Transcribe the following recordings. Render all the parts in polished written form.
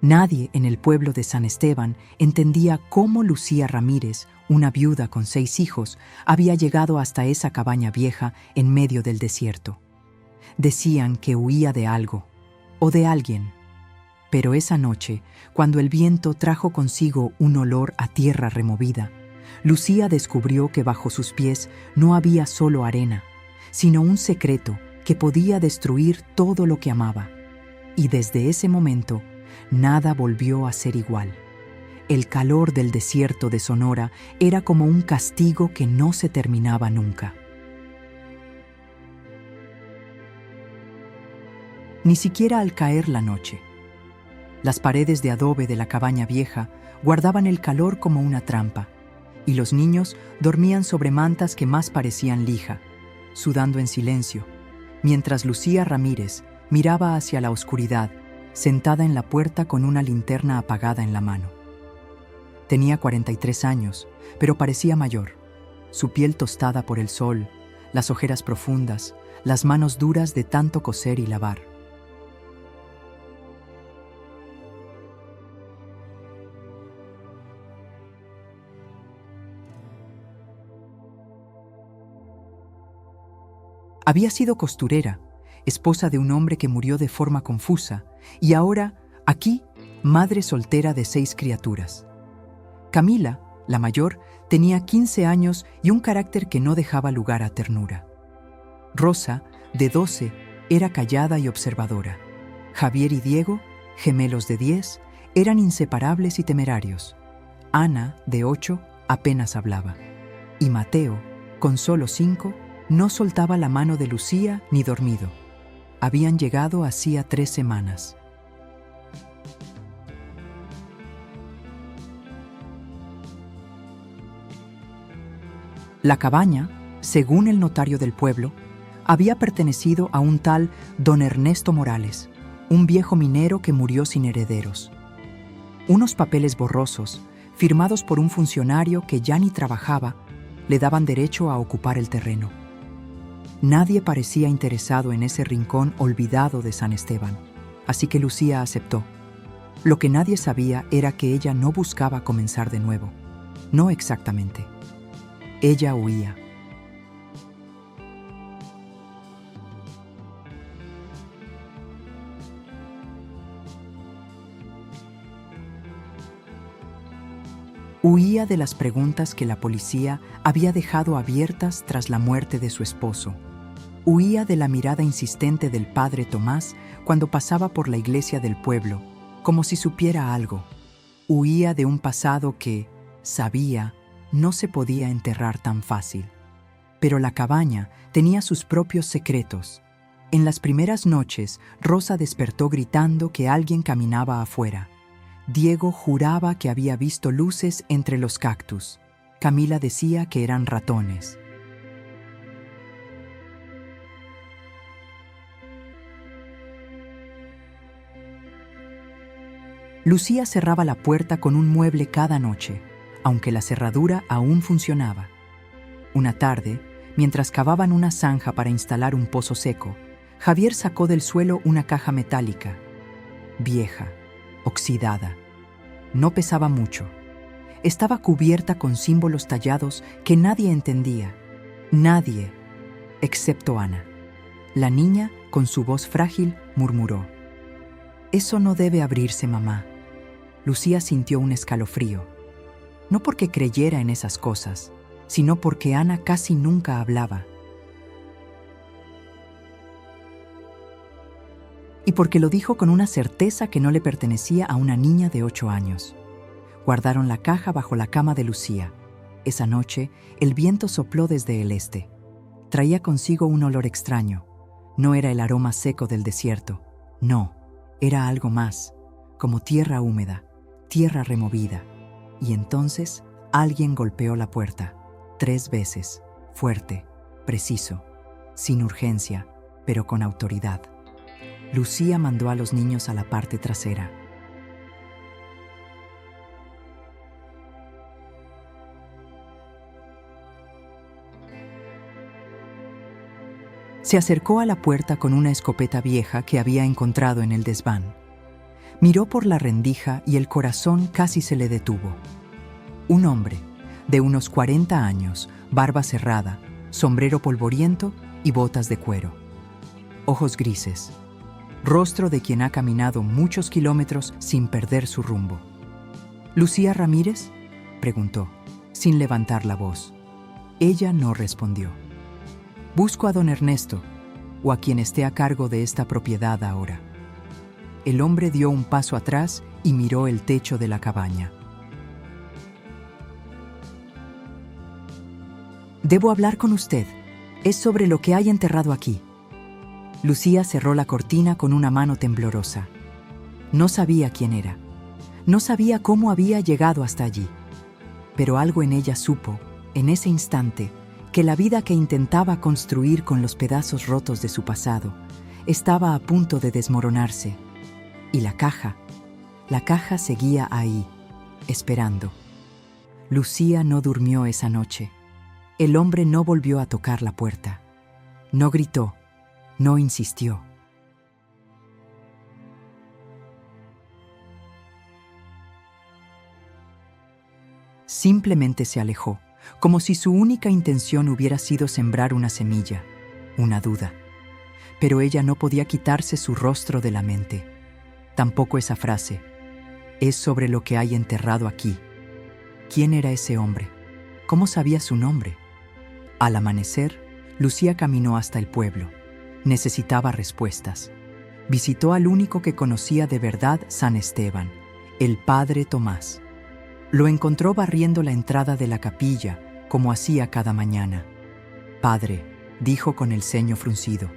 Nadie en el pueblo de San Esteban entendía cómo Lucía Ramírez, una viuda con 6 hijos, había llegado hasta esa cabaña vieja en medio del desierto. Decían que huía de algo o de alguien. Pero esa noche, cuando el viento trajo consigo un olor a tierra removida, Lucía descubrió que bajo sus pies no había solo arena, sino un secreto que podía destruir todo lo que amaba. Y desde ese momento, nada volvió a ser igual. El calor del desierto de Sonora era como un castigo que no se terminaba nunca. Ni siquiera al caer la noche. Las paredes de adobe de la cabaña vieja guardaban el calor como una trampa, y los niños dormían sobre mantas que más parecían lija, sudando en silencio, mientras Lucía Ramírez miraba hacia la oscuridad, sentada en la puerta con una linterna apagada en la mano. Tenía 43 años, pero parecía mayor. Su piel tostada por el sol, las ojeras profundas, las manos duras de tanto coser y lavar. Había sido costurera, esposa de un hombre que murió de forma confusa, y ahora, aquí, madre soltera de 6 criaturas. Camila, la mayor, tenía 15 años y un carácter que no dejaba lugar a ternura. Rosa, de 12, era callada y observadora. Javier y Diego, gemelos de 10, eran inseparables y temerarios. Ana, de 8, apenas hablaba. Y Mateo, con solo 5, no soltaba la mano de Lucía ni dormido. Habían llegado hacía 3 semanas. La cabaña, según el notario del pueblo, había pertenecido a un tal don Ernesto Morales, un viejo minero que murió sin herederos. Unos papeles borrosos, firmados por un funcionario que ya ni trabajaba, le daban derecho a ocupar el terreno. Nadie parecía interesado en ese rincón olvidado de San Esteban, así que Lucía aceptó. Lo que nadie sabía era que ella no buscaba comenzar de nuevo. No exactamente. Ella huía. Huía de las preguntas que la policía había dejado abiertas tras la muerte de su esposo. Huía de la mirada insistente del padre Tomás cuando pasaba por la iglesia del pueblo, como si supiera algo. Huía de un pasado que, sabía, no se podía enterrar tan fácil. Pero la cabaña tenía sus propios secretos. En las primeras noches, Rosa despertó gritando que alguien caminaba afuera. Diego juraba que había visto luces entre los cactus. Camila decía que eran ratones. Lucía cerraba la puerta con un mueble cada noche, aunque la cerradura aún funcionaba. Una tarde, mientras cavaban una zanja para instalar un pozo seco, Javier sacó del suelo una caja metálica, vieja, oxidada. No pesaba mucho. Estaba cubierta con símbolos tallados que nadie entendía. Nadie, excepto Ana. La niña, con su voz frágil, murmuró: «Eso no debe abrirse, mamá». Lucía sintió un escalofrío. No porque creyera en esas cosas, sino porque Ana casi nunca hablaba. Y porque lo dijo con una certeza que no le pertenecía a una niña de 8 años. Guardaron la caja bajo la cama de Lucía. Esa noche, el viento sopló desde el este. Traía consigo un olor extraño. No era el aroma seco del desierto. No, era algo más, como tierra húmeda, tierra removida. Y entonces, alguien golpeó la puerta. 3 veces, fuerte, preciso, sin urgencia, pero con autoridad. Lucía mandó a los niños a la parte trasera. Se acercó a la puerta con una escopeta vieja que había encontrado en el desván. Miró por la rendija y el corazón casi se le detuvo. Un hombre, de unos 40 años, barba cerrada, sombrero polvoriento y botas de cuero. Ojos grises. Rostro de quien ha caminado muchos kilómetros sin perder su rumbo. ¿Lucía Ramírez?, preguntó, sin levantar la voz. Ella no respondió. Busco a don Ernesto, o a quien esté a cargo de esta propiedad ahora. El hombre dio un paso atrás y miró el techo de la cabaña. Debo hablar con usted. Es sobre lo que hay enterrado aquí. Lucía cerró la cortina con una mano temblorosa. No sabía quién era. No sabía cómo había llegado hasta allí. Pero algo en ella supo, en ese instante, que la vida que intentaba construir con los pedazos rotos de su pasado estaba a punto de desmoronarse. Y la caja seguía ahí, esperando. Lucía no durmió esa noche. El hombre no volvió a tocar la puerta. No gritó, no insistió. Simplemente se alejó, como si su única intención hubiera sido sembrar una semilla, una duda. Pero ella no podía quitarse su rostro de la mente. Tampoco esa frase. Es sobre lo que hay enterrado aquí. ¿Quién era ese hombre? ¿Cómo sabía su nombre? Al amanecer, Lucía caminó hasta el pueblo. Necesitaba respuestas. Visitó al único que conocía de verdad San Esteban, el padre Tomás. Lo encontró barriendo la entrada de la capilla, como hacía cada mañana. «Padre», dijo con el ceño fruncido.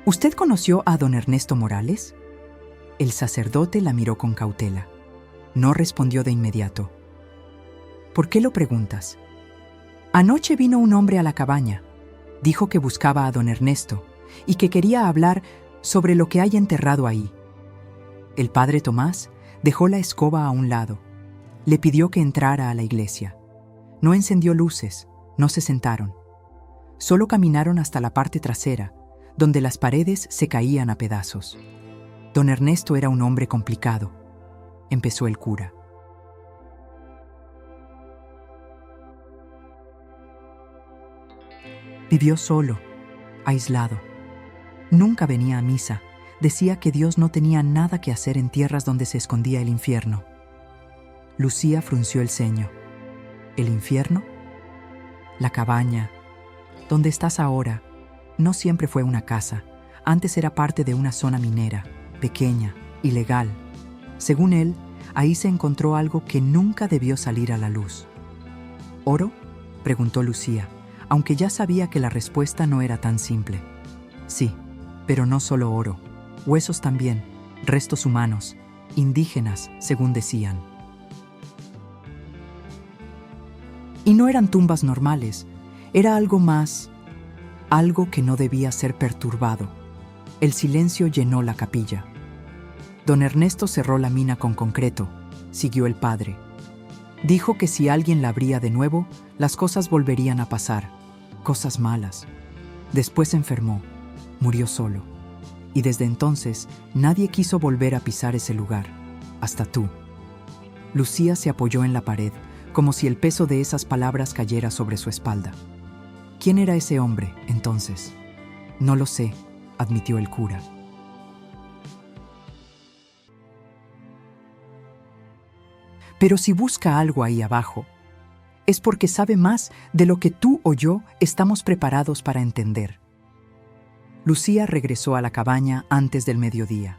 «¿Usted conoció a don Ernesto Morales?» El sacerdote la miró con cautela. No respondió de inmediato. «¿Por qué lo preguntas?» «Anoche vino un hombre a la cabaña. Dijo que buscaba a don Ernesto y que quería hablar sobre lo que hay enterrado ahí». El padre Tomás dejó la escoba a un lado. Le pidió que entrara a la iglesia. No encendió luces, no se sentaron. Solo caminaron hasta la parte trasera, donde las paredes se caían a pedazos. Don Ernesto era un hombre complicado, empezó el cura. Vivió solo, aislado. Nunca venía a misa. Decía que Dios no tenía nada que hacer en tierras donde se escondía el infierno. Lucía frunció el ceño. ¿El infierno? La cabaña, donde estás ahora, no siempre fue una casa. Antes era parte de una zona minera, pequeña, ilegal. Según él, ahí se encontró algo que nunca debió salir a la luz. ¿Oro?, preguntó Lucía, aunque ya sabía que la respuesta no era tan simple. Sí, pero no solo oro. Huesos también, restos humanos, indígenas, según decían. Y no eran tumbas normales, era algo más, algo que no debía ser perturbado. El silencio llenó la capilla. Don Ernesto cerró la mina con concreto, siguió el padre. Dijo que si alguien la abría de nuevo, las cosas volverían a pasar, cosas malas. Después se enfermó, murió solo. Y desde entonces nadie quiso volver a pisar ese lugar, hasta tú. Lucía se apoyó en la pared, como si el peso de esas palabras cayera sobre su espalda. ¿Quién era ese hombre, entonces? No lo sé, admitió el cura. Pero si busca algo ahí abajo, es porque sabe más de lo que tú o yo estamos preparados para entender. Lucía regresó a la cabaña antes del mediodía.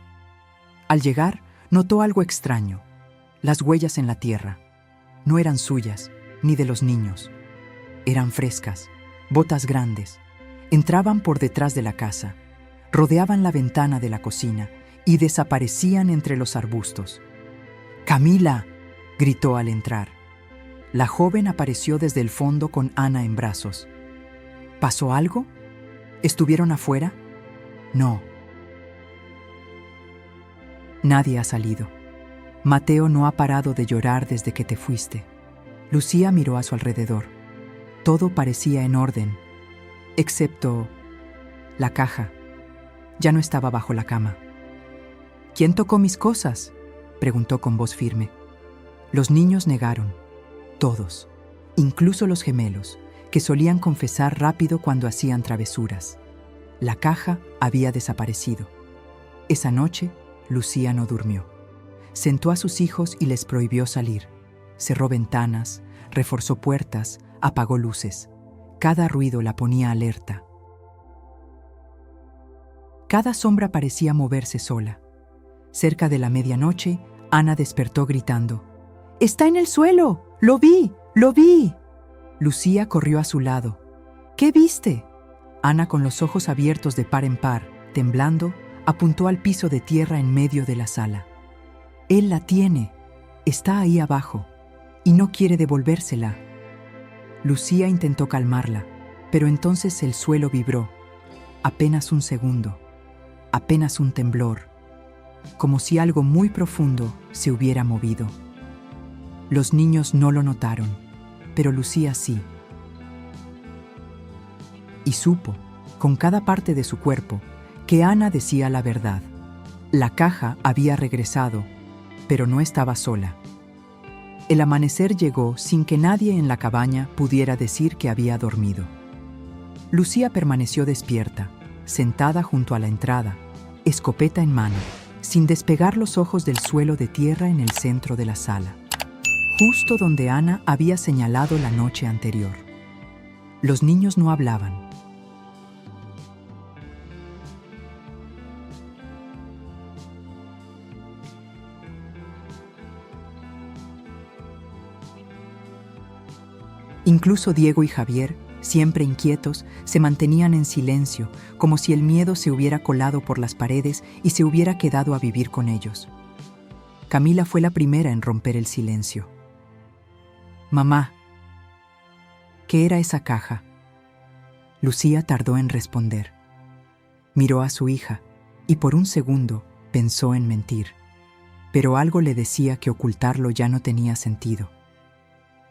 Al llegar, notó algo extraño. Las huellas en la tierra. No eran suyas, ni de los niños. Eran frescas, botas grandes. Entraban por detrás de la casa, rodeaban la ventana de la cocina y desaparecían entre los arbustos. «¡Camila!», gritó al entrar. La joven apareció desde el fondo con Ana en brazos. ¿Pasó algo? ¿Estuvieron afuera? No. Nadie ha salido. Mateo no ha parado de llorar desde que te fuiste. Lucía miró a su alrededor. Todo parecía en orden, excepto La caja ya no estaba bajo la cama. ¿Quién tocó mis cosas?, preguntó con voz firme. Los niños negaron, todos, incluso los gemelos, que solían confesar rápido cuando hacían travesuras. La caja había desaparecido. Esa noche, Lucía no durmió. Sentó a sus hijos y les prohibió salir. Cerró ventanas, reforzó puertas, apagó luces. Cada ruido la ponía alerta. Cada sombra parecía moverse sola. Cerca de la medianoche, Ana despertó gritando: «¡Está en el suelo! ¡Lo vi! ¡Lo vi!». Lucía corrió a su lado. «¿Qué viste?». Ana, con los ojos abiertos de par en par, temblando, apuntó al piso de tierra en medio de la sala. «Él la tiene. Está ahí abajo. Y no quiere devolvérsela». Lucía intentó calmarla, pero entonces el suelo vibró. Apenas un segundo. Apenas un temblor. Como si algo muy profundo se hubiera movido. Los niños no lo notaron, pero Lucía sí. Y supo, con cada parte de su cuerpo, que Ana decía la verdad. La caja había regresado, pero no estaba sola. El amanecer llegó sin que nadie en la cabaña pudiera decir que había dormido. Lucía permaneció despierta, sentada junto a la entrada, escopeta en mano, sin despegar los ojos del suelo de tierra en el centro de la sala, justo donde Ana había señalado la noche anterior. Los niños no hablaban. Incluso Diego y Javier, siempre inquietos, se mantenían en silencio, como si el miedo se hubiera colado por las paredes y se hubiera quedado a vivir con ellos. Camila fue la primera en romper el silencio. «Mamá, ¿qué era esa caja?». Lucía tardó en responder. Miró a su hija y por un segundo pensó en mentir, pero algo le decía que ocultarlo ya no tenía sentido.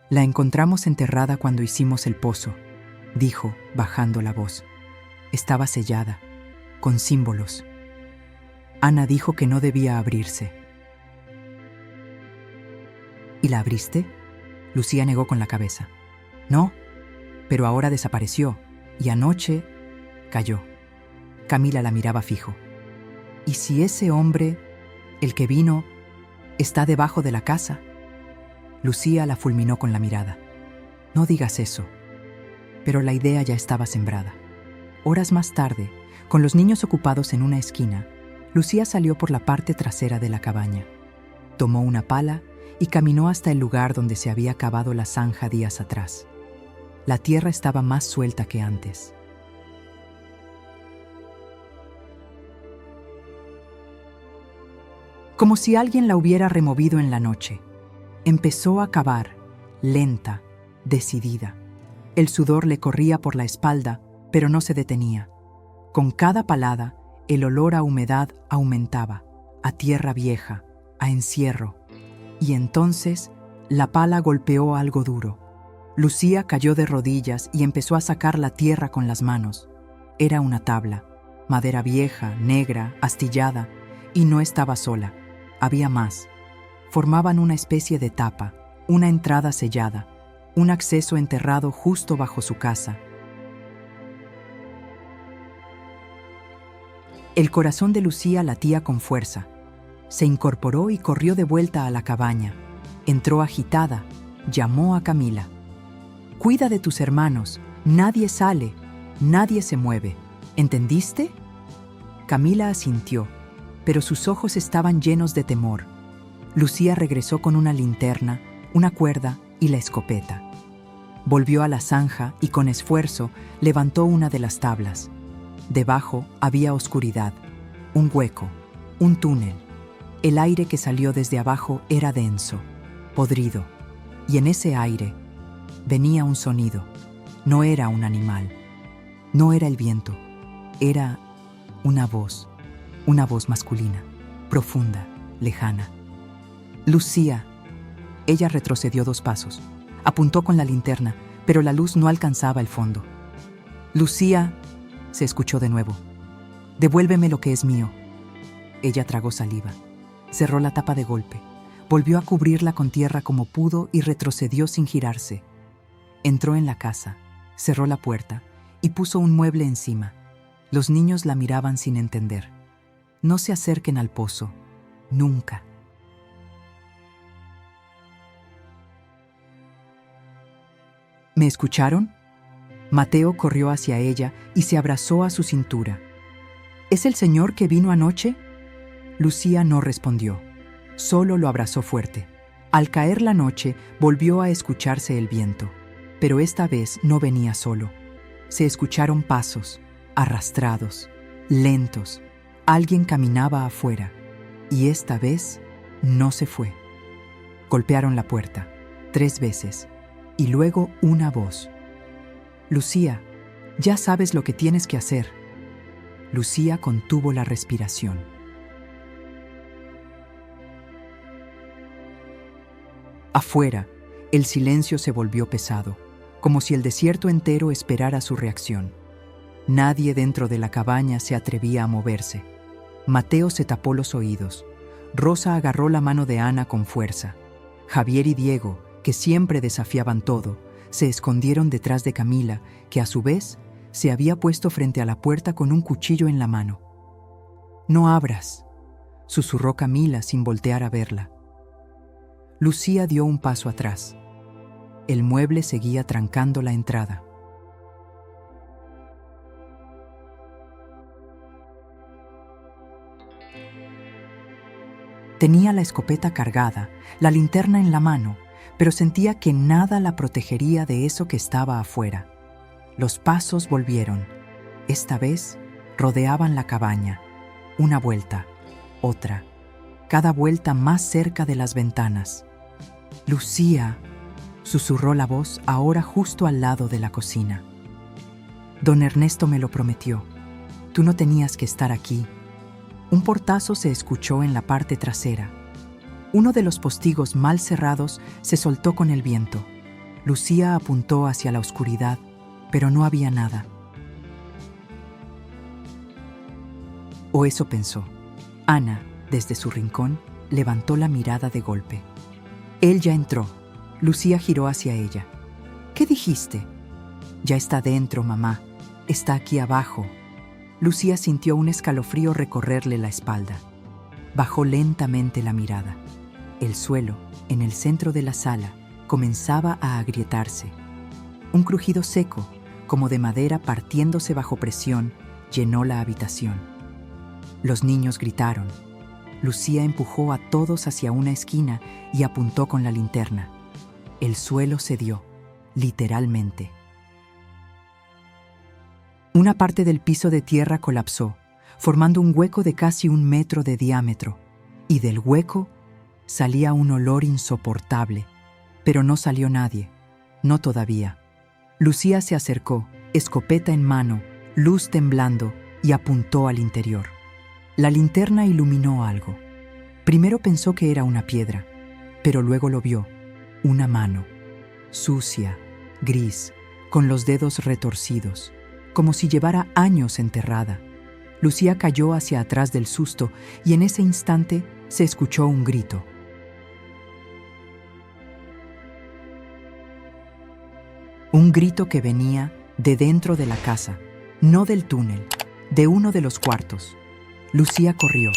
«La encontramos enterrada cuando hicimos el pozo», dijo, bajando la voz. Estaba sellada, con símbolos. Ana dijo que no debía abrirse. «¿Y la abriste?». Lucía negó con la cabeza. «No, pero ahora desapareció, y anoche…». Calló. Camila la miraba fijo. «¿Y si ese hombre, el que vino, está debajo de la casa?». Lucía la fulminó con la mirada. «No digas eso». Pero la idea ya estaba sembrada. Horas más tarde, con los niños ocupados en una esquina, Lucía salió por la parte trasera de la cabaña. Tomó una pala y caminó hasta el lugar donde se había cavado la zanja días atrás. La tierra estaba más suelta que antes. Como si alguien la hubiera removido en la noche. Empezó a cavar, lenta, decidida. El sudor le corría por la espalda, pero no se detenía. Con cada palada, el olor a humedad aumentaba, a tierra vieja, a encierro. Y entonces, la pala golpeó algo duro. Lucía cayó de rodillas y empezó a sacar la tierra con las manos. Era una tabla, madera vieja, negra, astillada, y no estaba sola. Había más. Formaban una especie de tapa, una entrada sellada, un acceso enterrado justo bajo su casa. El corazón de Lucía latía con fuerza. Se incorporó y corrió de vuelta a la cabaña. Entró agitada, llamó a Camila. «Cuida de tus hermanos, nadie sale, nadie se mueve. ¿Entendiste?». Camila asintió, pero sus ojos estaban llenos de temor. Lucía regresó con una linterna, una cuerda y la escopeta. Volvió a la zanja y con esfuerzo levantó una de las tablas. Debajo había oscuridad, un hueco, un túnel. El aire que salió desde abajo era denso, podrido, y en ese aire venía un sonido. No era un animal, no era el viento, era una voz masculina, profunda, lejana. «Lucía». Ella retrocedió 2 pasos. Apuntó con la linterna, pero la luz no alcanzaba el fondo. «Lucía, se escuchó de nuevo. «Devuélveme lo que es mío». Ella tragó saliva. Cerró la tapa de golpe. Volvió a cubrirla con tierra como pudo y retrocedió sin girarse. Entró en la casa, cerró la puerta y puso un mueble encima. Los niños la miraban sin entender. No se acerquen al pozo. Nunca. ¿Me escucharon? Mateo corrió hacia ella y se abrazó a su cintura. ¿Es el señor que vino anoche? Lucía no respondió. Solo lo abrazó fuerte. Al caer la noche, volvió a escucharse el viento. Pero esta vez no venía solo. Se escucharon pasos, arrastrados, lentos. Alguien caminaba afuera. Y esta vez no se fue. Golpearon la puerta 3 veces. Y luego una voz. «Lucía, ya sabes lo que tienes que hacer». Lucía contuvo la respiración. Afuera, el silencio se volvió pesado, como si el desierto entero esperara su reacción. Nadie dentro de la cabaña se atrevía a moverse. Mateo se tapó los oídos. Rosa agarró la mano de Ana con fuerza. Javier y Diego, que siempre desafiaban todo, se escondieron detrás de Camila, que a su vez se había puesto frente a la puerta con un cuchillo en la mano. «No abras», susurró Camila sin voltear a verla. Lucía dio un paso atrás. El mueble seguía trancando la entrada. Tenía la escopeta cargada, la linterna en la mano, pero sentía que nada la protegería de eso que estaba afuera. Los pasos volvieron. Esta vez rodeaban la cabaña. Una vuelta, otra, cada vuelta más cerca de las ventanas. «Lucía», susurró la voz ahora justo al lado de la cocina. «Don Ernesto me lo prometió. Tú no tenías que estar aquí». Un portazo se escuchó en la parte trasera. Uno de los postigos mal cerrados se soltó con el viento. Lucía apuntó hacia la oscuridad, pero no había nada. O eso pensó. Ana, desde su rincón, levantó la mirada de golpe. Él ya entró. Lucía giró hacia ella. «¿Qué dijiste?» «Ya está dentro, mamá. Está aquí abajo». Lucía sintió un escalofrío recorrerle la espalda. Bajó lentamente la mirada. El suelo, en el centro de la sala, comenzaba a agrietarse. Un crujido seco, como de madera partiéndose bajo presión, llenó la habitación. Los niños gritaron. Lucía empujó a todos hacia una esquina y apuntó con la linterna. El suelo cedió, literalmente. Una parte del piso de tierra colapsó, formando un hueco de casi 1 metro de diámetro, y del hueco salía un olor insoportable, pero no salió nadie, no todavía. Lucía se acercó, escopeta en mano, luz temblando, y apuntó al interior. La linterna iluminó algo. Primero pensó que era una piedra, pero luego lo vio, una mano, sucia, gris, con los dedos retorcidos, como si llevara años enterrada. Lucía cayó hacia atrás del susto y en ese instante se escuchó un grito. Un grito que venía de dentro de la casa, no del túnel, de uno de los cuartos. Lucía corrió.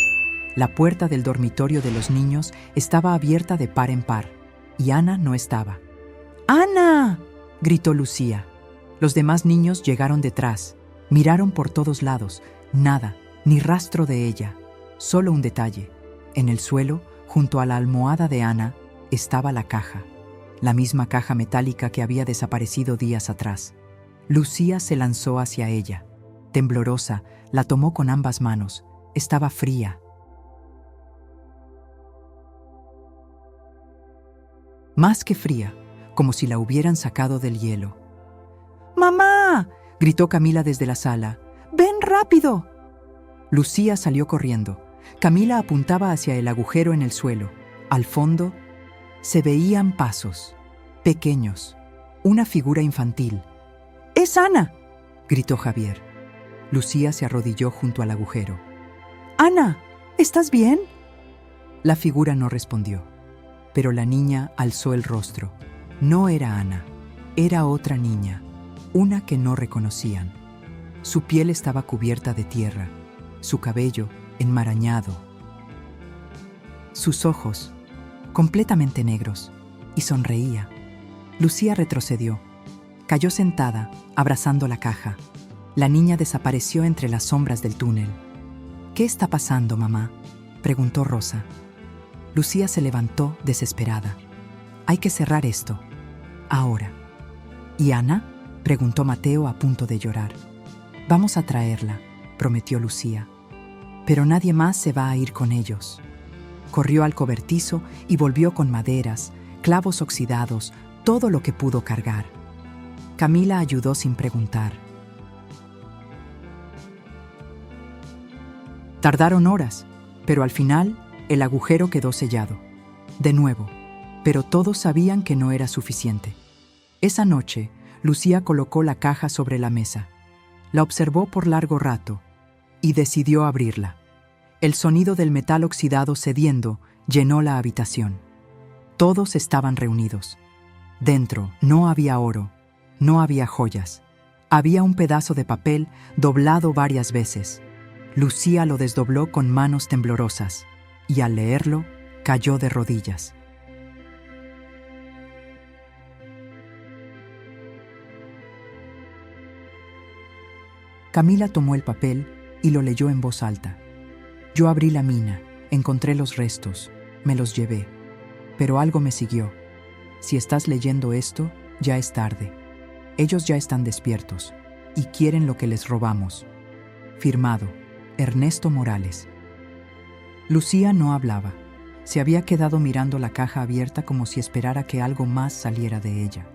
La puerta del dormitorio de los niños estaba abierta de par en par, y Ana no estaba. ¡Ana!, gritó Lucía. Los demás niños llegaron detrás. Miraron por todos lados. Nada, ni rastro de ella. Solo un detalle. En el suelo, junto a la almohada de Ana, estaba la caja. La misma caja metálica que había desaparecido días atrás. Lucía se lanzó hacia ella. Temblorosa, la tomó con ambas manos. Estaba fría. Más que fría, como si la hubieran sacado del hielo. ¡Mamá!, gritó Camila desde la sala. ¡Ven rápido! Lucía salió corriendo. Camila apuntaba hacia el agujero en el suelo. Al fondo se veían pasos, pequeños, una figura infantil. ¡Es Ana!, gritó Javier. Lucía se arrodilló junto al agujero. «Ana, ¿estás bien?». La figura no respondió, pero la niña alzó el rostro. No era Ana, era otra niña, una que no reconocían. Su piel estaba cubierta de tierra, su cabello enmarañado, sus ojos completamente negros, y sonreía. Lucía retrocedió. Cayó sentada, abrazando la caja. La niña desapareció entre las sombras del túnel. «¿Qué está pasando, mamá?», preguntó Rosa. Lucía se levantó desesperada. «Hay que cerrar esto. Ahora». «¿Y Ana?», preguntó Mateo a punto de llorar. «Vamos a traerla», prometió Lucía. «Pero nadie más se va a ir con ellos». Corrió al cobertizo y volvió con maderas, clavos oxidados, todo lo que pudo cargar. Camila ayudó sin preguntar. Tardaron horas, pero al final el agujero quedó sellado. De nuevo, pero todos sabían que no era suficiente. Esa noche, Lucía colocó la caja sobre la mesa. La observó por largo rato y decidió abrirla. El sonido del metal oxidado cediendo llenó la habitación. Todos estaban reunidos. Dentro no había oro, no había joyas. Había un pedazo de papel doblado varias veces. Lucía lo desdobló con manos temblorosas y al leerlo cayó de rodillas. Camila tomó el papel y lo leyó en voz alta. «Yo abrí la mina, encontré los restos, me los llevé, pero algo me siguió. Si estás leyendo esto, ya es tarde. Ellos ya están despiertos y quieren lo que les robamos. Firmado, Ernesto Morales». Lucía no hablaba. Se había quedado mirando la caja abierta como si esperara que algo más saliera de ella.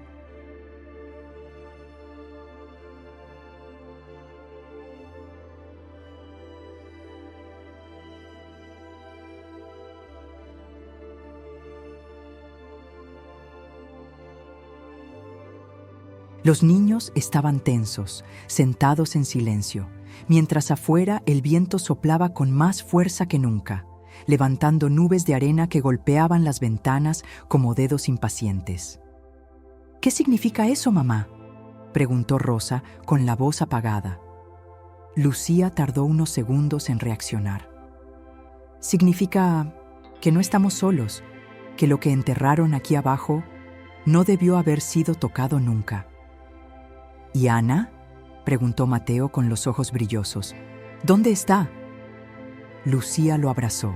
Los niños estaban tensos, sentados en silencio, mientras afuera el viento soplaba con más fuerza que nunca, levantando nubes de arena que golpeaban las ventanas como dedos impacientes. «¿Qué significa eso, mamá?», preguntó Rosa con la voz apagada. Lucía tardó unos segundos en reaccionar. «Significa que no estamos solos, que lo que enterraron aquí abajo no debió haber sido tocado nunca». «¿Y Ana?», preguntó Mateo con los ojos brillosos. «¿Dónde está?». Lucía lo abrazó.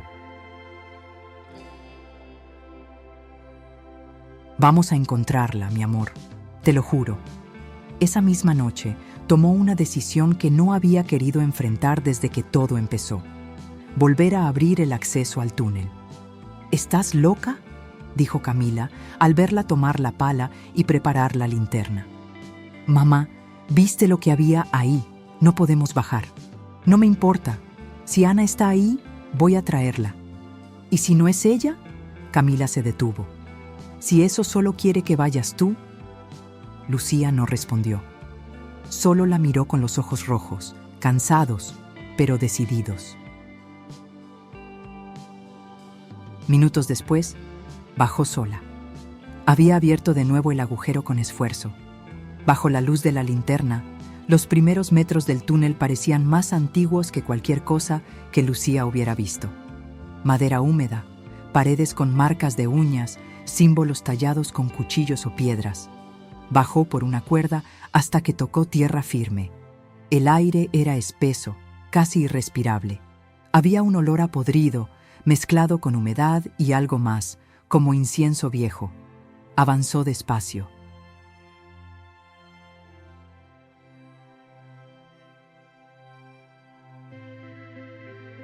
«Vamos a encontrarla, mi amor, te lo juro». Esa misma noche tomó una decisión que no había querido enfrentar desde que todo empezó: volver a abrir el acceso al túnel. «¿Estás loca?», dijo Camila al verla tomar la pala y preparar la linterna. «Mamá, viste lo que había ahí, no podemos bajar». «No me importa, si Ana está ahí, voy a traerla». «¿Y si no es ella?». Camila se detuvo. «Si eso solo quiere que vayas tú». Lucía no respondió. Solo la miró con los ojos rojos, cansados, pero decididos. Minutos después, bajó sola. Había abierto de nuevo el agujero con esfuerzo. Bajo la luz de la linterna, los primeros metros del túnel parecían más antiguos que cualquier cosa que Lucía hubiera visto. Madera húmeda, paredes con marcas de uñas, símbolos tallados con cuchillos o piedras. Bajó por una cuerda hasta que tocó tierra firme. El aire era espeso, casi irrespirable. Había un olor a podrido, mezclado con humedad y algo más, como incienso viejo. Avanzó despacio.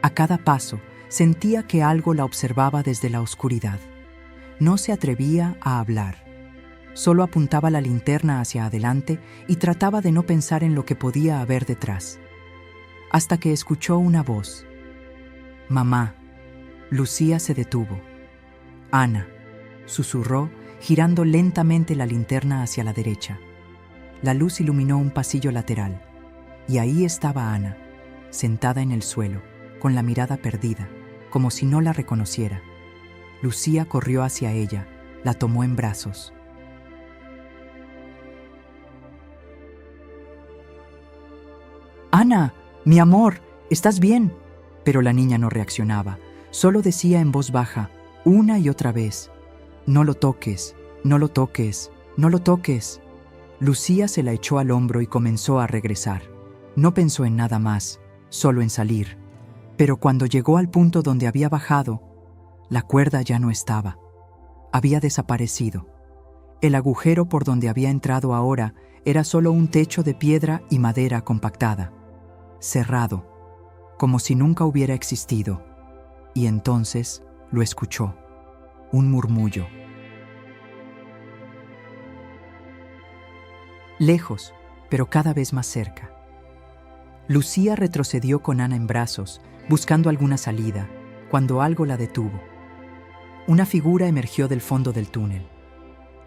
A cada paso, sentía que algo la observaba desde la oscuridad. No se atrevía a hablar. Solo apuntaba la linterna hacia adelante y trataba de no pensar en lo que podía haber detrás. Hasta que escuchó una voz. «Mamá». Lucía se detuvo. «Ana», susurró, girando lentamente la linterna hacia la derecha. La luz iluminó un pasillo lateral. Y ahí estaba Ana, sentada en el suelo, con la mirada perdida, como si no la reconociera. Lucía corrió hacia ella, la tomó en brazos. «Ana, mi amor, ¿estás bien?». Pero la niña no reaccionaba, solo decía en voz baja, una y otra vez: «No lo toques, no lo toques, no lo toques». Lucía se la echó al hombro y comenzó a regresar. No pensó en nada más, solo en salir. Pero cuando llegó al punto donde había bajado, la cuerda ya no estaba. Había desaparecido. El agujero por donde había entrado ahora era solo un techo de piedra y madera compactada, cerrado, como si nunca hubiera existido. Y entonces lo escuchó, un murmullo. Lejos, pero cada vez más cerca. Lucía retrocedió con Ana en brazos, buscando alguna salida, cuando algo la detuvo. Una figura emergió del fondo del túnel.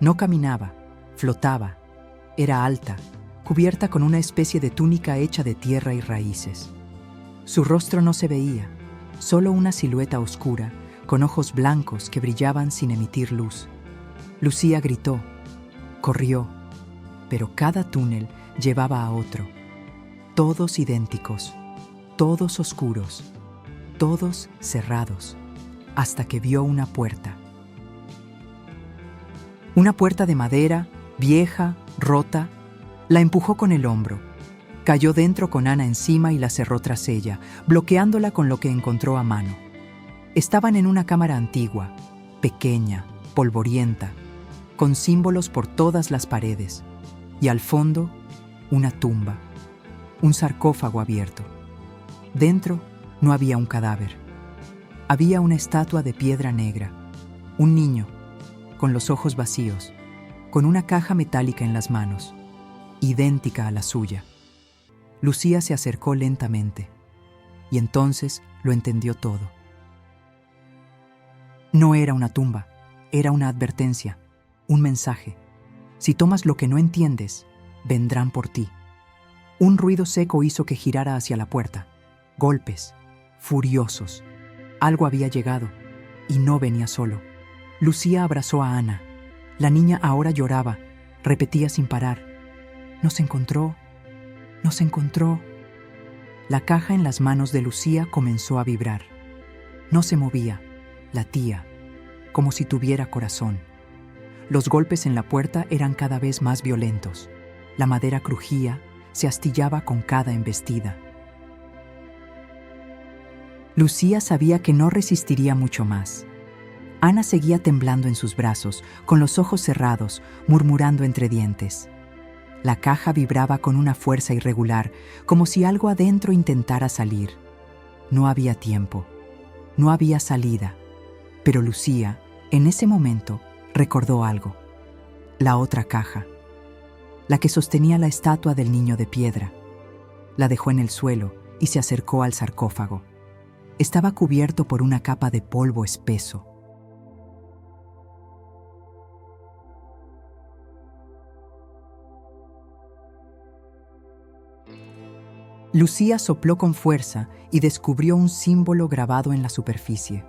No caminaba, flotaba. Era alta, cubierta con una especie de túnica hecha de tierra y raíces. Su rostro no se veía, solo una silueta oscura, con ojos blancos que brillaban sin emitir luz. Lucía gritó, corrió, pero cada túnel llevaba a otro. Todos idénticos, todos oscuros, todos cerrados, hasta que vio una puerta. Una puerta de madera, vieja, rota. La empujó con el hombro. Cayó dentro con Ana encima y la cerró tras ella, bloqueándola con lo que encontró a mano. Estaban en una cámara antigua, pequeña, polvorienta, con símbolos por todas las paredes, y al fondo, una tumba, un sarcófago abierto. Dentro no había un cadáver. Había una estatua de piedra negra, un niño, con los ojos vacíos, con una caja metálica en las manos, idéntica a la suya. Lucía se acercó lentamente, y entonces lo entendió todo. No era una tumba, era una advertencia, un mensaje. Si tomas lo que no entiendes, vendrán por ti. Un ruido seco hizo que girara hacia la puerta. Golpes, furiosos. Algo había llegado, y no venía solo. Lucía abrazó a Ana. La niña ahora lloraba, repetía sin parar: «Nos encontró, nos encontró». La caja en las manos de Lucía comenzó a vibrar. No se movía, latía, como si tuviera corazón. Los golpes en la puerta eran cada vez más violentos. La madera crujía, se astillaba con cada embestida. Lucía sabía que no resistiría mucho más. Ana seguía temblando en sus brazos, con los ojos cerrados, murmurando entre dientes. La caja vibraba con una fuerza irregular, como si algo adentro intentara salir. No había tiempo, no había salida, pero Lucía, en ese momento, recordó algo. La otra caja, la que sostenía la estatua del niño de piedra. La dejó en el suelo y se acercó al sarcófago. Estaba cubierto por una capa de polvo espeso. Lucía sopló con fuerza y descubrió un símbolo grabado en la superficie.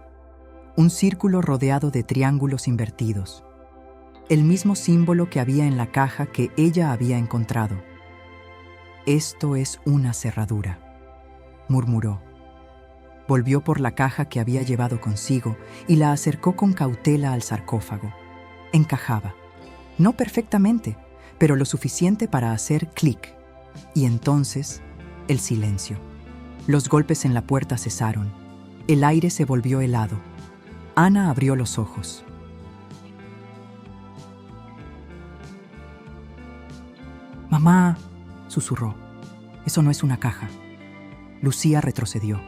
Un círculo rodeado de triángulos invertidos. El mismo símbolo que había en la caja que ella había encontrado. «Esto es una cerradura», murmuró. Volvió por la caja que había llevado consigo y la acercó con cautela al sarcófago. Encajaba. No perfectamente, pero lo suficiente para hacer clic. Y entonces, el silencio. Los golpes en la puerta cesaron. El aire se volvió helado. Ana abrió los ojos. «Mamá», susurró. «Eso no es una caja». Lucía retrocedió.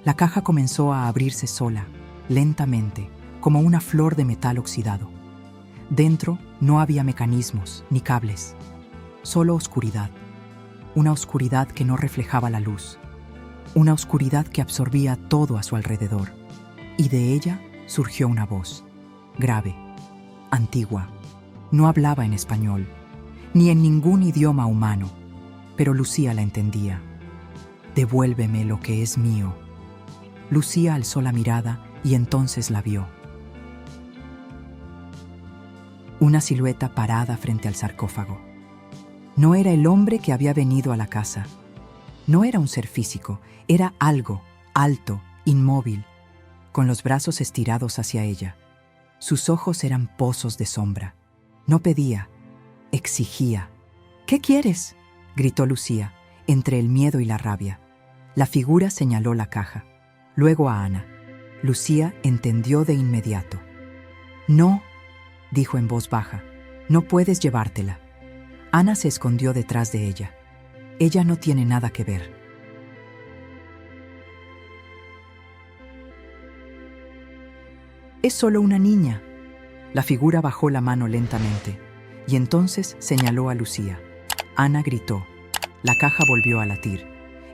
La caja comenzó a abrirse sola, lentamente, como una flor de metal oxidado. Dentro no había mecanismos ni cables, solo oscuridad. Una oscuridad que no reflejaba la luz. Una oscuridad que absorbía todo a su alrededor. Y de ella surgió una voz, grave, antigua. No hablaba en español, ni en ningún idioma humano. Pero Lucía la entendía. «Devuélveme lo que es mío». Lucía alzó la mirada y entonces la vio. Una silueta parada frente al sarcófago. No era el hombre que había venido a la casa. No era un ser físico, era algo, alto, inmóvil, con los brazos estirados hacia ella. Sus ojos eran pozos de sombra. No pedía, exigía. «¿Qué quieres?», gritó Lucía, entre el miedo y la rabia. La figura señaló la caja, luego a Ana. Lucía entendió de inmediato. «No», dijo en voz baja, «no puedes llevártela». Ana se escondió detrás de ella. «Ella no tiene nada que ver». «Es solo una niña». La figura bajó la mano lentamente y entonces señaló a Lucía. Ana gritó. La caja volvió a latir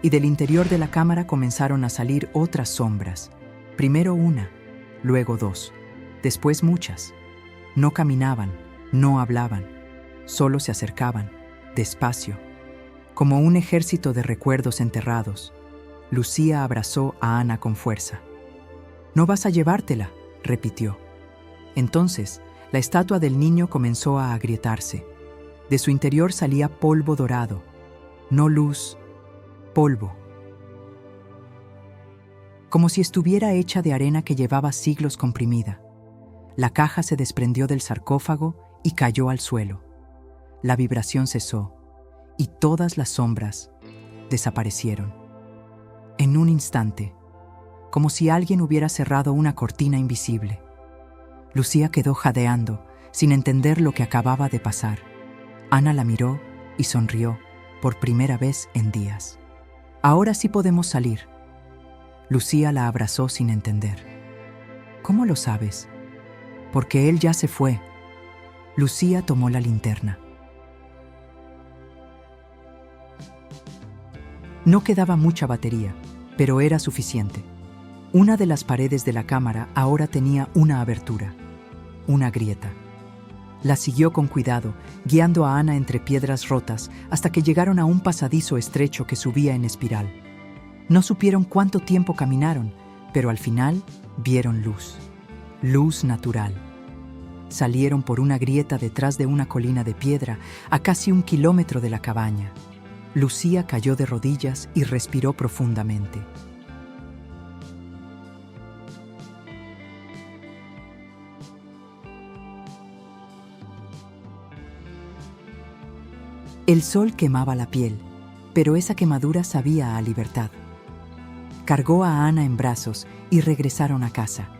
y del interior de la cámara comenzaron a salir otras sombras. Primero una, luego dos, después muchas. No caminaban, no hablaban, solo se acercaban, despacio, como un ejército de recuerdos enterrados. Lucía abrazó a Ana con fuerza. «No vas a llevártela», repitió. Entonces, la estatua del niño comenzó a agrietarse. De su interior salía polvo dorado. No luz, polvo. Como si estuviera hecha de arena que llevaba siglos comprimida. La caja se desprendió del sarcófago y cayó al suelo. La vibración cesó y todas las sombras desaparecieron. En un instante, como si alguien hubiera cerrado una cortina invisible. Lucía quedó jadeando, sin entender lo que acababa de pasar. Ana la miró y sonrió, por primera vez en días. «Ahora sí podemos salir». Lucía la abrazó sin entender. «¿Cómo lo sabes?» «Porque él ya se fue». Lucía tomó la linterna. No quedaba mucha batería, pero era suficiente. Una de las paredes de la cámara ahora tenía una abertura, una grieta. La siguió con cuidado, guiando a Ana entre piedras rotas hasta que llegaron a un pasadizo estrecho que subía en espiral. No supieron cuánto tiempo caminaron, pero al final vieron luz. Luz natural. Salieron por una grieta detrás de una colina de piedra a casi 1 kilómetro de la cabaña. Lucía cayó de rodillas y respiró profundamente. El sol quemaba la piel, pero esa quemadura sabía a libertad. Cargó a Ana en brazos y regresaron a casa.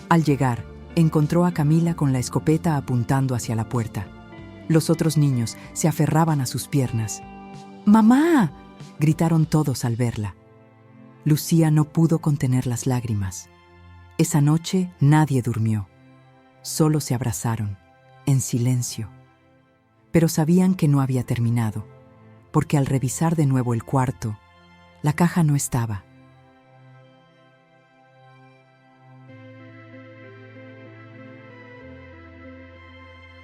Al llegar, encontró a Camila con la escopeta apuntando hacia la puerta. Los otros niños se aferraban a sus piernas. «¡Mamá!», gritaron todos al verla. Lucía no pudo contener las lágrimas. Esa noche nadie durmió. Solo se abrazaron, en silencio. Pero sabían que no había terminado, porque al revisar de nuevo el cuarto, la caja no estaba.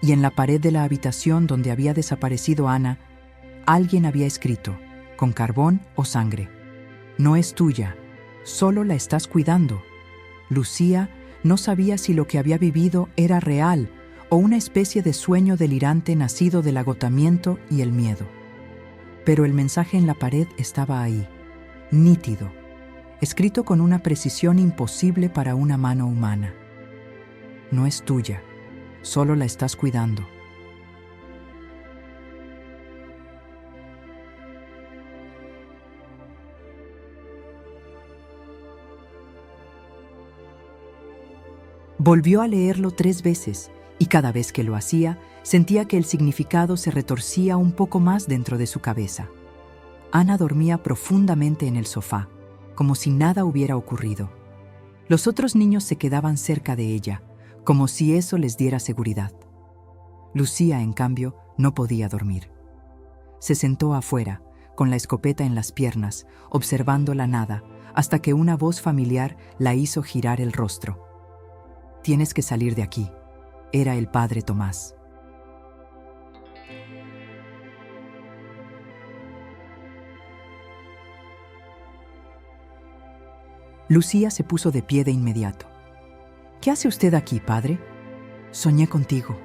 Y en la pared de la habitación donde había desaparecido Ana, alguien había escrito, con carbón o sangre: «No es tuya, solo la estás cuidando». Lucía no sabía si lo que había vivido era real o una especie de sueño delirante nacido del agotamiento y el miedo. Pero el mensaje en la pared estaba ahí, nítido, escrito con una precisión imposible para una mano humana. «No es tuya, solo la estás cuidando». Volvió a leerlo 3 veces y cada vez que lo hacía, sentía que el significado se retorcía un poco más dentro de su cabeza. Ana dormía profundamente en el sofá, como si nada hubiera ocurrido. Los otros niños se quedaban cerca de ella, como si eso les diera seguridad. Lucía, en cambio, no podía dormir. Se sentó afuera, con la escopeta en las piernas, observando la nada, hasta que una voz familiar la hizo girar el rostro. «Tienes que salir de aquí». Era el padre Tomás. Lucía se puso de pie de inmediato. «¿Qué hace usted aquí, padre?» «Soñé contigo.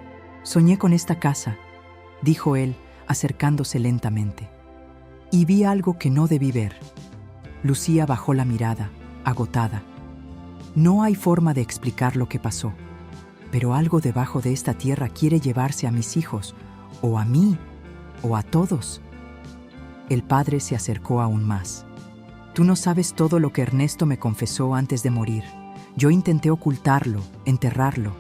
Soñé con esta casa», dijo él, acercándose lentamente. «Y vi algo que no debí ver». Lucía bajó la mirada, agotada. No hay forma de explicar lo que pasó, pero algo debajo de esta tierra quiere llevarse a mis hijos, o a mí, o a todos. El padre se acercó aún más. «Tú no sabes todo lo que Ernesto me confesó antes de morir. Yo intenté ocultarlo, enterrarlo.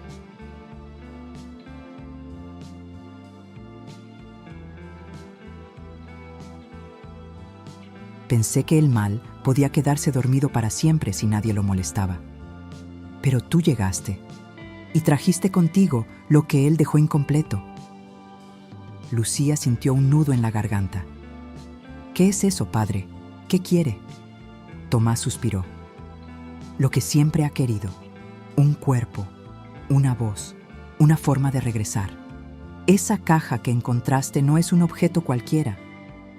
Pensé que el mal podía quedarse dormido para siempre si nadie lo molestaba. Pero tú llegaste y trajiste contigo lo que él dejó incompleto». Lucía sintió un nudo en la garganta. «¿Qué es eso, padre? ¿Qué quiere?» Tomás suspiró. «Lo que siempre ha querido. Un cuerpo, una voz, una forma de regresar. Esa caja que encontraste no es un objeto cualquiera.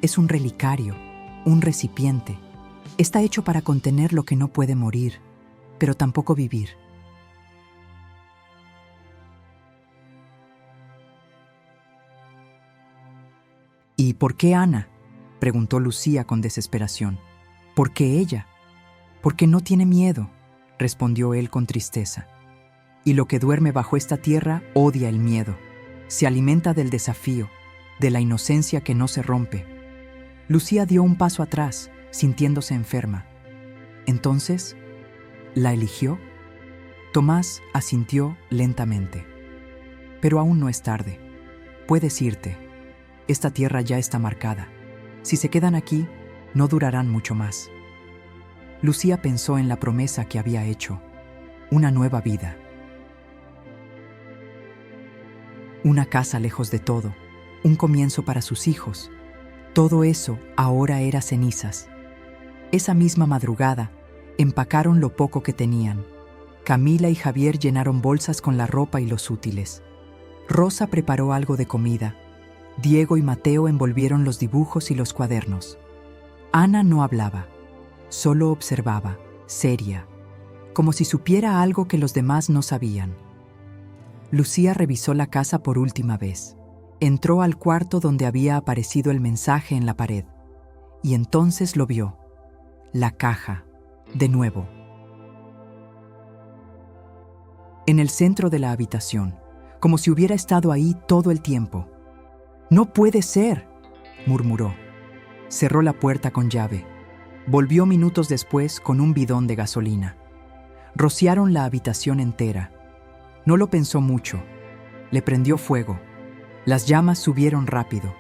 Es un relicario, un recipiente. Está hecho para contener lo que no puede morir, pero tampoco vivir». «¿Y por qué Ana?», preguntó Lucía con desesperación. «¿Por qué ella?». «Porque no tiene miedo», respondió él con tristeza. «Y lo que duerme bajo esta tierra odia el miedo. Se alimenta del desafío, de la inocencia que no se rompe». Lucía dio un paso atrás, sintiéndose enferma. «¿Entonces, la eligió?». Tomás asintió lentamente. «Pero aún no es tarde. Puedes irte. Esta tierra ya está marcada. Si se quedan aquí, no durarán mucho más». Lucía pensó en la promesa que había hecho. Una nueva vida. Una casa lejos de todo. Un comienzo para sus hijos. Todo eso ahora era cenizas. Esa misma madrugada, empacaron lo poco que tenían. Camila y Javier llenaron bolsas con la ropa y los útiles. Rosa preparó algo de comida. Diego y Mateo envolvieron los dibujos y los cuadernos. Ana no hablaba, solo observaba, seria, como si supiera algo que los demás no sabían. Lucía revisó la casa por última vez. Entró al cuarto donde había aparecido el mensaje en la pared, y entonces lo vio. La caja, de nuevo. En el centro de la habitación, como si hubiera estado ahí todo el tiempo. «No puede ser», murmuró. Cerró la puerta con llave. Volvió minutos después con un bidón de gasolina. Rociaron la habitación entera. No lo pensó mucho. Le prendió fuego. Las llamas subieron rápido.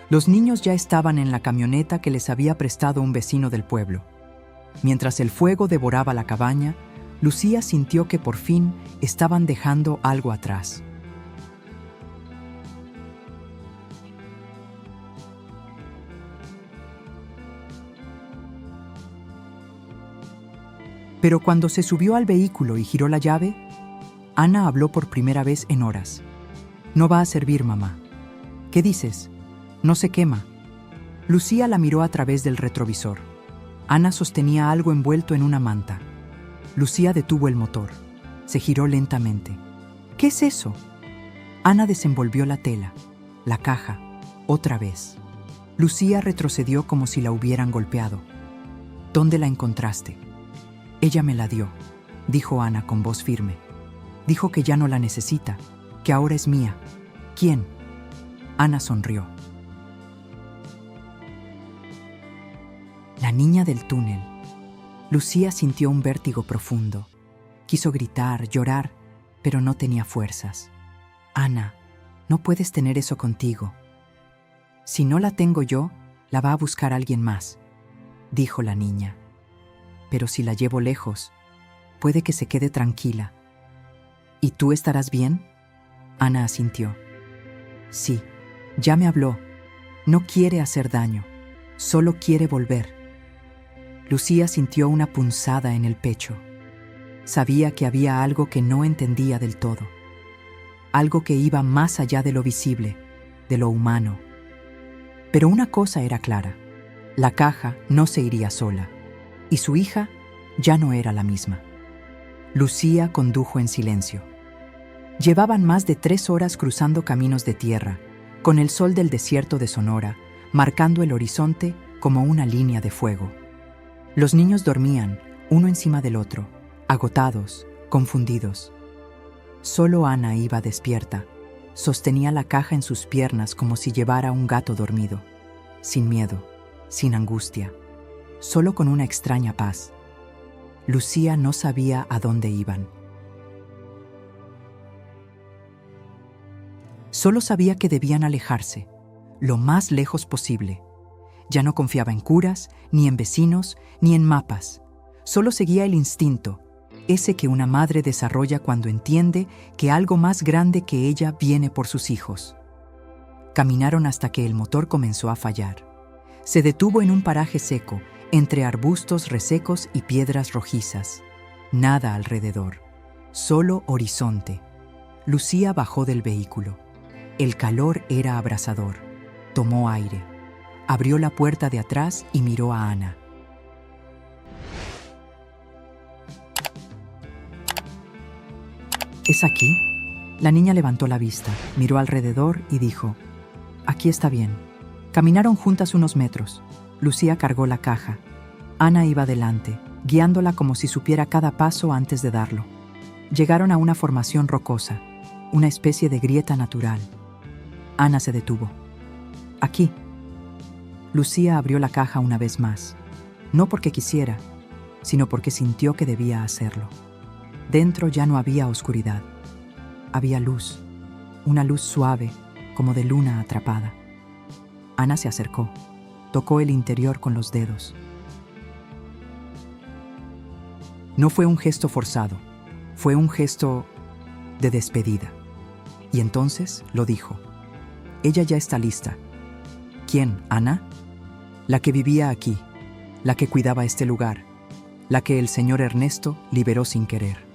Los niños ya estaban en la camioneta que les había prestado un vecino del pueblo. Mientras el fuego devoraba la cabaña, Lucía sintió que por fin estaban dejando algo atrás. Pero cuando se subió al vehículo y giró la llave, Ana habló por primera vez en horas. «No va a servir, mamá». «¿Qué dices?». «No se quema». Lucía la miró a través del retrovisor. Ana sostenía algo envuelto en una manta. Lucía detuvo el motor. Se giró lentamente. «¿Qué es eso?». Ana desenvolvió la tela, la caja, otra vez. Lucía retrocedió como si la hubieran golpeado. «¿Dónde la encontraste?». «Ella me la dio», dijo Ana con voz firme. «Dijo que ya no la necesita, que ahora es mía». «¿Quién?». Ana sonrió. «La niña del túnel». Lucía sintió un vértigo profundo. Quiso gritar, llorar, pero no tenía fuerzas. «Ana, no puedes tener eso contigo». «Si no la tengo yo, la va a buscar alguien más», dijo la niña. «Pero si la llevo lejos, puede que se quede tranquila». «¿Y tú estarás bien?». Ana asintió. «Sí, ya me habló. No quiere hacer daño, solo quiere volver». Lucía sintió una punzada en el pecho. Sabía que había algo que no entendía del todo. Algo que iba más allá de lo visible, de lo humano. Pero una cosa era clara: la caja no se iría sola. Y su hija ya no era la misma. Lucía condujo en silencio. Llevaban más de 3 horas cruzando caminos de tierra, con el sol del desierto de Sonora, marcando el horizonte como una línea de fuego. Los niños dormían, uno encima del otro, agotados, confundidos. Solo Ana iba despierta. Sostenía la caja en sus piernas como si llevara un gato dormido, sin miedo, sin angustia, solo con una extraña paz. Lucía no sabía a dónde iban. Solo sabía que debían alejarse, lo más lejos posible. Ya no confiaba en curas, ni en vecinos, ni en mapas. Solo seguía el instinto, ese que una madre desarrolla cuando entiende que algo más grande que ella viene por sus hijos. Caminaron hasta que el motor comenzó a fallar. Se detuvo en un paraje seco, entre arbustos resecos y piedras rojizas. Nada alrededor, solo horizonte. Lucía bajó del vehículo. El calor era abrasador. Tomó aire. Abrió la puerta de atrás y miró a Ana. ¿Es aquí? La niña levantó la vista, miró alrededor y dijo: «Aquí está bien». Caminaron juntas unos metros. Lucía cargó la caja. Ana iba delante, guiándola como si supiera cada paso antes de darlo. Llegaron a una formación rocosa, una especie de grieta natural. Ana se detuvo. «Aquí». Lucía abrió la caja una vez más, no porque quisiera, sino porque sintió que debía hacerlo. Dentro ya no había oscuridad. Había luz, una luz suave, como de luna atrapada. Ana se acercó, tocó el interior con los dedos. No fue un gesto forzado, fue un gesto de despedida. Y entonces lo dijo. «Ella ya está lista». «¿Quién, Ana?» «La que vivía aquí, la que cuidaba este lugar, la que el señor Ernesto liberó sin querer».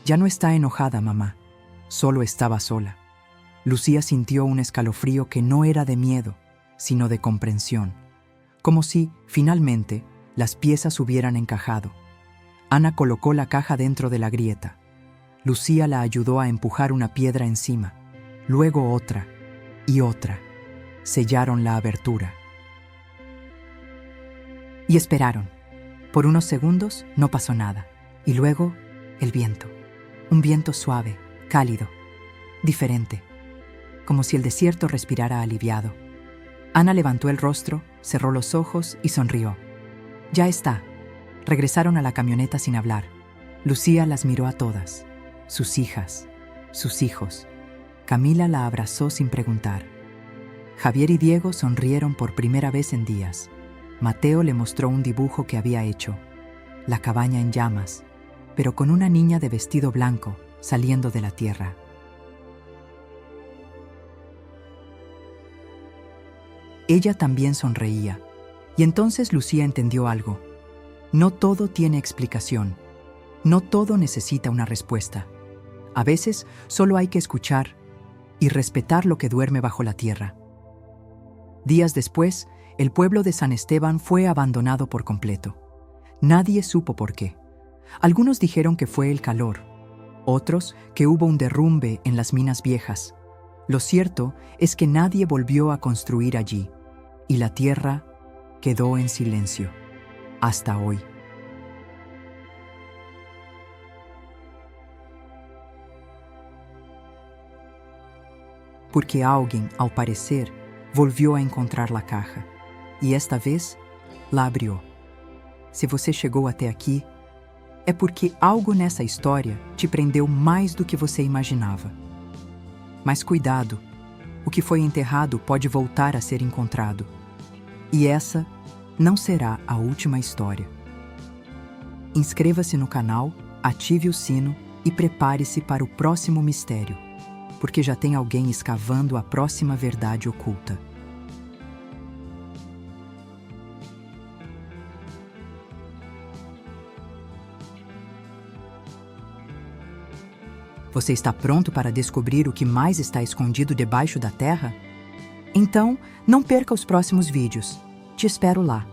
«Ya no está enojada, mamá. Solo estaba sola». Lucía sintió un escalofrío que no era de miedo, sino de comprensión. Como si, finalmente, las piezas hubieran encajado. Ana colocó la caja dentro de la grieta. Lucía la ayudó a empujar una piedra encima, luego otra y otra. Sellaron la abertura. Y esperaron. Por unos segundos no pasó nada. Y luego, el viento. Un viento suave, cálido, diferente, como si el desierto respirara aliviado. Ana levantó el rostro, cerró los ojos y sonrió. «Ya está». Regresaron a la camioneta sin hablar. Lucía las miró a todas, sus hijas, sus hijos. Camila la abrazó sin preguntar. Javier y Diego sonrieron por primera vez en días. Mateo le mostró un dibujo que había hecho, la cabaña en llamas, pero con una niña de vestido blanco saliendo de la tierra. Ella también sonreía, y entonces Lucía entendió algo. No todo tiene explicación, no todo necesita una respuesta. A veces solo hay que escuchar y respetar lo que duerme bajo la tierra. Días después, el pueblo de San Esteban fue abandonado por completo. Nadie supo por qué. Algunos dijeron que fue el calor, otros que hubo un derrumbe en las minas viejas. Lo cierto es que nadie volvió a construir allí, y la tierra quedó en silencio, hasta hoy. Porque alguien, al parecer, volvió a encontrar la caja, e esta vez la abriu. Se você chegou até aqui, é porque algo nessa história te prendeu mais do que você imaginava. Mas cuidado, o que foi enterrado pode voltar a ser encontrado. E essa não será a última história. Inscreva-se no canal, ative o sino e prepare-se para o próximo mistério, porque já tem alguém escavando a próxima verdade oculta. Você está pronto para descobrir o que mais está escondido debaixo da terra? Então, não perca os próximos vídeos. Te espero lá.